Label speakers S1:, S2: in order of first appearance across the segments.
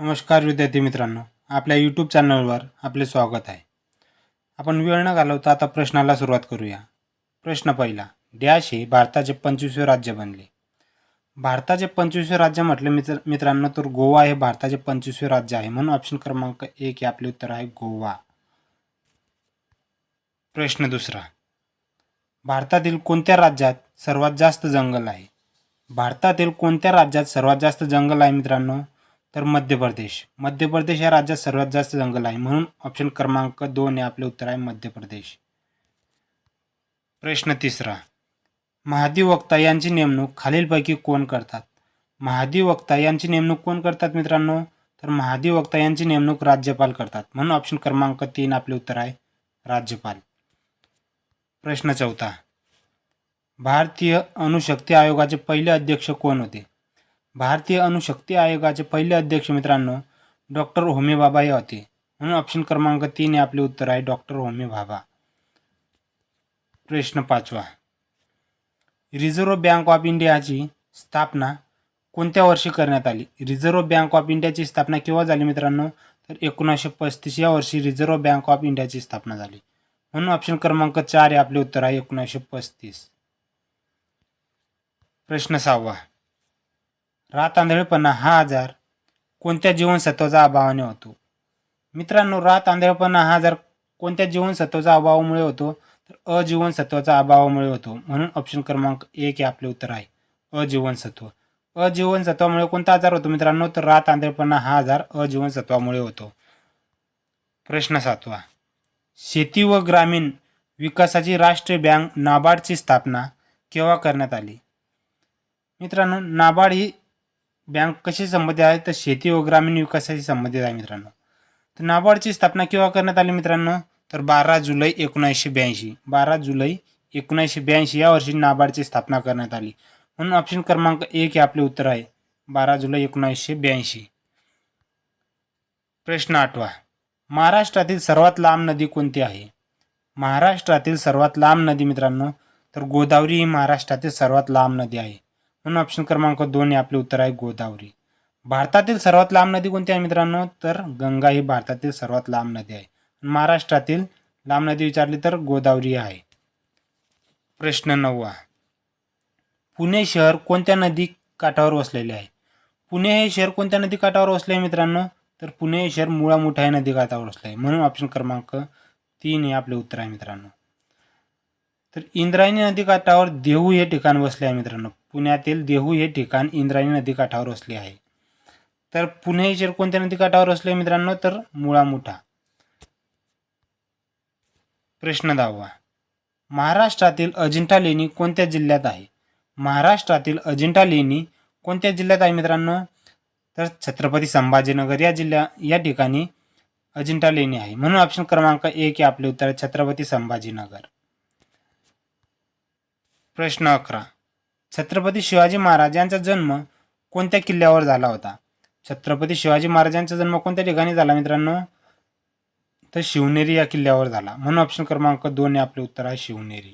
S1: नमस्कार विद्यार्थी मित्रांनो, आपल्या यूट्यूब चॅनलवर आपले स्वागत आहे. आपण वेळ न घालवता आता प्रश्नाला सुरुवात करूया. प्रश्न पहिला, डॅश हे भारताचे 25वे राज्य बनले. भारताचे 25वे राज्य म्हटले मित्रांनो तर गोवा हे भारताचे 25वे राज्य आहे, म्हणून ऑप्शन क्रमांक 1 हे आपले उत्तर आहे गोवा. प्रश्न दुसरा, भारतातील कोणत्या राज्यात सर्वात जास्त जंगल आहे? भारतातील कोणत्या राज्यात सर्वात जास्त जंगल आहे मित्रांनो? तर मध्य प्रदेश. मध्य प्रदेश या राज्यात सर्वात जास्त जंगल आहे, म्हणून ऑप्शन क्रमांक 2 हे आपले उत्तर आहे मध्य प्रदेश. प्रश्न तिसरा, महाधिवक्ता यांची नेमणूक खालीलपैकी कोण करतात? महाधिवक्ता यांची नेमणूक कोण करतात मित्रांनो? तर महाधिवक्ता यांची नेमणूक राज्यपाल करतात, म्हणून ऑप्शन क्रमांक 3 आपले उत्तर आहे राज्यपाल. प्रश्न चौथा, भारतीय अणुशक्ती आयोगाचे पहिले अध्यक्ष कोण होते? भारतीय अणुशक्ती आयोगाचे पहिले अध्यक्ष मित्रांनो डॉक्टर होमी भाभा हे होते, म्हणून ऑप्शन क्रमांक 3 हे आपले उत्तर आहे डॉक्टर होमी भाभा. प्रश्न पाचवा, रिझर्व्ह बँक ऑफ इंडियाची स्थापना कोणत्या वर्षी करण्यात आली? रिझर्व्ह बँक ऑफ इंडियाची स्थापना केव्हा झाली मित्रांनो? तर 1935 या वर्षी रिझर्व्ह बँक ऑफ इंडियाची स्थापना झाली, म्हणून ऑप्शन क्रमांक 4 हे आपले उत्तर आहे 1935. प्रश्न सहावा, रात आंधळेपणा हा आजार कोणत्या जीवनसत्वाच्या अभावाने होतो? मित्रांनो, रात आंधळेपणा हा आजार कोणत्या जीवनसत्वाच्या अभावामुळे होतो? तर अजीवनसत्वाच्या अभावामुळे होतो, म्हणून ऑप्शन क्रमांक 1 हे आपले उत्तर आहे अजीवनसत्व. अजीवनसत्वामुळे कोणता आजार होतो मित्रांनो? तर रात आंधळेपणा हा आजार अजीवनसत्वामुळे होतो. प्रश्न सातवा, शेती व ग्रामीण विकासाची राष्ट्रीय बँक नाबार्डची स्थापना केव्हा करण्यात आली? मित्रांनो, नाबार्ड ही बँक कशी संबंधित आहे? तर शेती व ग्रामीण विकासाशी संबंधित आहे मित्रांनो. तर नाबार्डची स्थापना केव्हा करण्यात आली मित्रांनो? तर 12 जुलै 1982. 12 जुलै 1982 या वर्षी नाबार्डची स्थापना करण्यात आली, म्हणून ऑप्शन क्रमांक 1 हे आपले उत्तर आहे 12 जुलै 1982. प्रश्न आठवा, महाराष्ट्रातील सर्वात लांब नदी कोणती आहे? महाराष्ट्रातील सर्वात लांब नदी मित्रांनो तर गोदावरी ही महाराष्ट्रातील सर्वात लांब नदी आहे, म्हणून ऑप्शन क्रमांक 2 हे आपले उत्तर आहे गोदावरी. भारतातील सर्वात लांब नदी कोणती आहे मित्रांनो? तर गंगा ही भारतातील सर्वात लांब नदी आहे. महाराष्ट्रातील लांब नदी विचारली तर गोदावरी आहे. प्रश्न 9, पुणे शहर कोणत्या नदी काठावर वसलेले आहे? पुणे हे शहर कोणत्या नदी काठावर वसले आहे मित्रांनो? तर पुणे हे शहर मुळा मुठा या नदी काठावर वसले आहे, म्हणून ऑप्शन क्रमांक 3 हे आपले उत्तर आहे मित्रांनो. तर इंद्रायणी नदी काठावर देहू हे ठिकाण वसले आहे मित्रांनो. पुण्यातील देहू हे ठिकाण इंद्रायणी नदी काठावर वसले आहे. तर पुणे हे शहर कोणत्या नदी काठावर वसले मित्रांनो? तर मुळा मुठा. प्रश्न 10, महाराष्ट्रातील अजिंठा लेणी कोणत्या जिल्ह्यात आहे? महाराष्ट्रातील अजिंठा लेणी कोणत्या जिल्ह्यात आहे मित्रांनो? तर छत्रपती संभाजीनगर या ठिकाणी अजिंठा लेणी आहे, म्हणून ऑप्शन क्रमांक 1 हे आपले उत्तर आहे छत्रपती संभाजीनगर. प्रश्न 11, छत्रपती शिवाजी महाराज यांचा जन्म कोणत्या किल्ल्यावर झाला होता? छत्रपती शिवाजी महाराजांचा जन्म कोणत्या ठिकाणी झाला मित्रांनो? तर शिवनेरी या किल्ल्यावर झाला, म्हणून ऑप्शन क्रमांक 2 हे आपले उत्तर आहे शिवनेरी.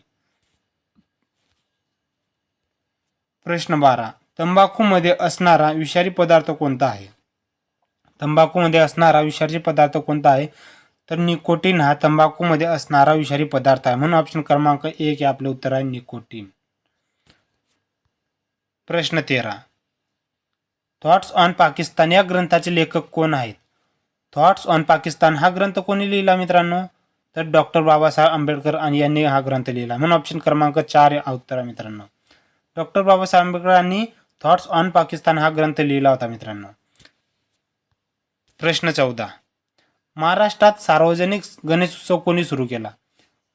S1: प्रश्न 12, तंबाखूमध्ये असणारा विषारी पदार्थ कोणता आहे? तंबाखूमध्ये असणारा विषारी पदार्थ कोणता आहे? तर निकोटीन हा तंबाखूमध्ये असणारा विषारी पदार्थ आहे, म्हणून ऑप्शन क्रमांक 1 हे आपले उत्तर आहे निकोटीन. प्रश्न 13, थॉट्स ऑन पाकिस्तान या ग्रंथाचे लेखक कोण आहेत? थॉट्स ऑन पाकिस्तान हा ग्रंथ कोणी लिहिला मित्रांनो? तर डॉक्टर बाबासाहेब आंबेडकर यांनी हा ग्रंथ लिहिला, म्हणून ऑप्शन क्रमांक 4 हे उत्तर आहे मित्रांनो. डॉक्टर बाबासाहेब आंबेडकर यांनी थॉट्स ऑन पाकिस्तान हा ग्रंथ लिहिला होता मित्रांनो. प्रश्न 14, महाराष्ट्रात सार्वजनिक गणेशोत्सव कोणी सुरू केला?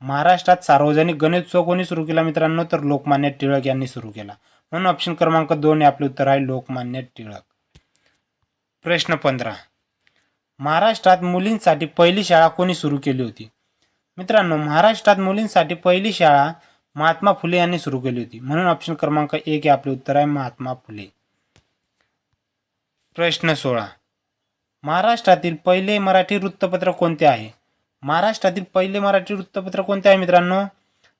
S1: महाराष्ट्रात सार्वजनिक गणेशोत्सव कोणी सुरू केला मित्रांनो? तर लोकमान्य टिळक यांनी सुरू केला, म्हणून ऑप्शन क्रमांक 2 हे आपले उत्तर आहे लोकमान्य टिळक. प्रश्न 15, महाराष्ट्रात मुलींसाठी पहिली शाळा कोणी सुरू केली होती? मित्रांनो, महाराष्ट्रात मुलींसाठी पहिली शाळा महात्मा फुले यांनी सुरू केली होती, म्हणून ऑप्शन क्रमांक 1 हे आपले उत्तर आहे महात्मा फुले. प्रश्न 16, महाराष्ट्रातील पहिले मराठी वृत्तपत्र कोणते आहे? महाराष्ट्रातील पहिले मराठी वृत्तपत्र कोणते आहे मित्रांनो?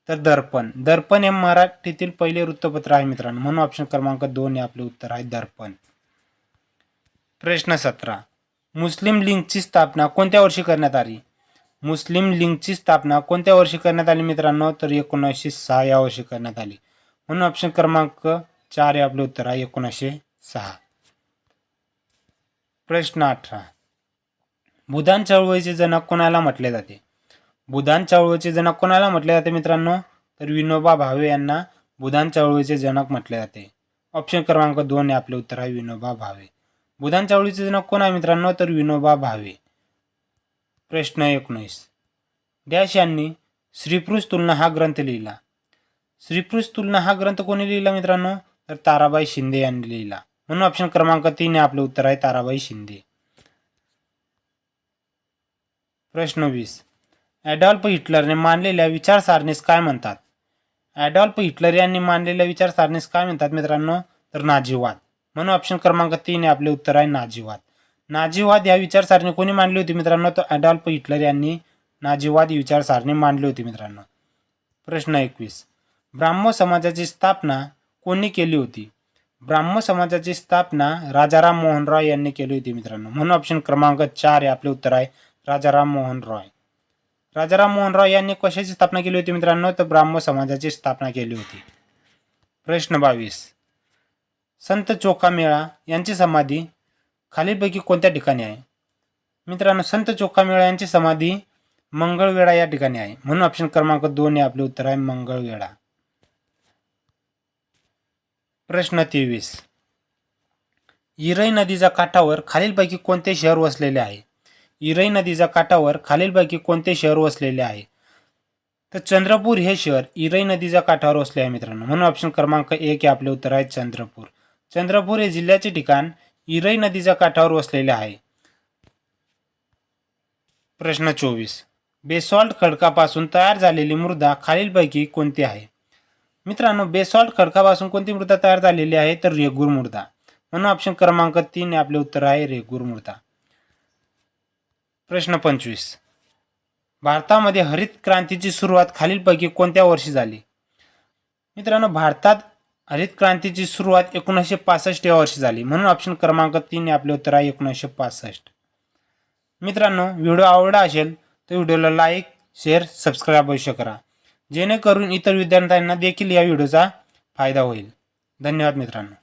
S1: तर दर्पण. दर्पण हे मराठीतील पहिले वृत्तपत्र आहे मित्रांनो, म्हणून ऑप्शन क्रमांक 2 हे आपले उत्तर आहे दर्पण. प्रश्न 17, मुस्लिम लीगची स्थापना कोणत्या वर्षी करण्यात आली? मुस्लिम लीगची स्थापना कोणत्या वर्षी करण्यात आली मित्रांनो? तर 1906 या वर्षी करण्यात आली. म्हणून ऑप्शन क्रमांक 4 हे आपले उत्तर आहे 1906. प्रश्न 18. भूदान चळवळीचे जनक कोणाला म्हटले जाते? भूदान चळवळीचे जनक कोणाला म्हटले जाते मित्रांनो? तर विनोबा भावे यांना भूदान चळवळीचे जनक म्हटले जाते. ऑप्शन क्रमांक 2 हे आपले उत्तर आहे विनोबा भावे. भूदान चळवळीचे जनक कोण आहे मित्रांनो? तर विनोबा भावे. प्रश्न 19. डॅश यांनी श्रीपुरुष तुलना हा ग्रंथ लिहिला. श्रीपुरुष तुलना हा ग्रंथ कोणी लिहिला मित्रांनो? तर ताराबाई शिंदे यांनी लिहिला. म्हणून ऑप्शन क्रमांक 3 हे आपले उत्तर आहे ताराबाई शिंदे. प्रश्न 20. ॲडॉल्फ हिटलरने मांडलेल्या विचारसारणीस काय म्हणतात? ॲडॉल्फ हिटलर यांनी मांडलेल्या विचारसारणीस काय म्हणतात मित्रांनो? तर नाझीवाद. म्हणून ऑप्शन क्रमांक 3 हे आपले उत्तर आहे नाझीवाद. नाझीवाद या विचारसारणी कोणी मांडली होती मित्रांनो? तर ॲडॉल्फ हिटलर यांनी नाझीवाद ही विचारसारणी मांडली होती मित्रांनो. प्रश्न 21. ब्राह्मो समाजाची स्थापना कोणी केली होती? ब्राह्मो समाजाची स्थापना राजाराम मोहन रॉय यांनी केली होती मित्रांनो. म्हणून ऑप्शन क्रमांक 4 हे आपले उत्तर आहे राजाराम मोहन रॉय. राजाराम मोहन रॉय यांनी कशाची स्थापना केली होती मित्रांनो? तर ब्राह्मो समाजाची स्थापना केली होती. प्रश्न 22. संत चोखामेळा यांची समाधी खालीलपैकी कोणत्या ठिकाणी आहे? मित्रांनो, संत चोखामेळा यांची समाधी मंगळवेढा या ठिकाणी आहे. म्हणून ऑप्शन क्रमांक 2 हे आपले उत्तर आहे मंगळवेढा. प्रश्न 23. इरई नदीच्या काठावर खालीलपैकी कोणते शहर वसलेले आहे? इरई नदीच्या काठावर खालीलपैकी कोणते शहर वसलेले आहे? तर चंद्रपूर हे शहर इरई नदीच्या काठावर वसले आहे मित्रांनो. म्हणून ऑप्शन क्रमांक 1 हे आपले उत्तर आहे चंद्रपूर. चंद्रपूर हे जिल्ह्याचे ठिकाण इरई नदीच्या काठावर वसलेले आहे. प्रश्न 24. बेसॉल्ट खडकापासून तयार झालेली मृदा खालीलपैकी कोणती आहे? मित्रांनो, बेसॉल्ट खडकापासून कोणती मृदा तयार झालेली आहे? तर रेगूर मृदा. म्हणून ऑप्शन क्रमांक 3 हे आपले उत्तर आहे रेगूर मृदा. प्रश्न 25. भारतामध्ये हरित क्रांतीची सुरुवात खालीलपैकी कोणत्या वर्षी झाली? मित्रांनो, भारतात हरित क्रांतीची सुरुवात 1965 या वर्षी झाली. म्हणून ऑप्शन क्रमांक 3 हे आपले उत्तर आहे 1965. मित्रांनो, व्हिडिओ आवडला असेल तर व्हिडिओला लाईक, शेअर, सबस्क्राईब अवश्य करा, जेणेकरून इतर विद्यार्थ्यांना देखील या व्हिडिओचा फायदा होईल. धन्यवाद मित्रांनो.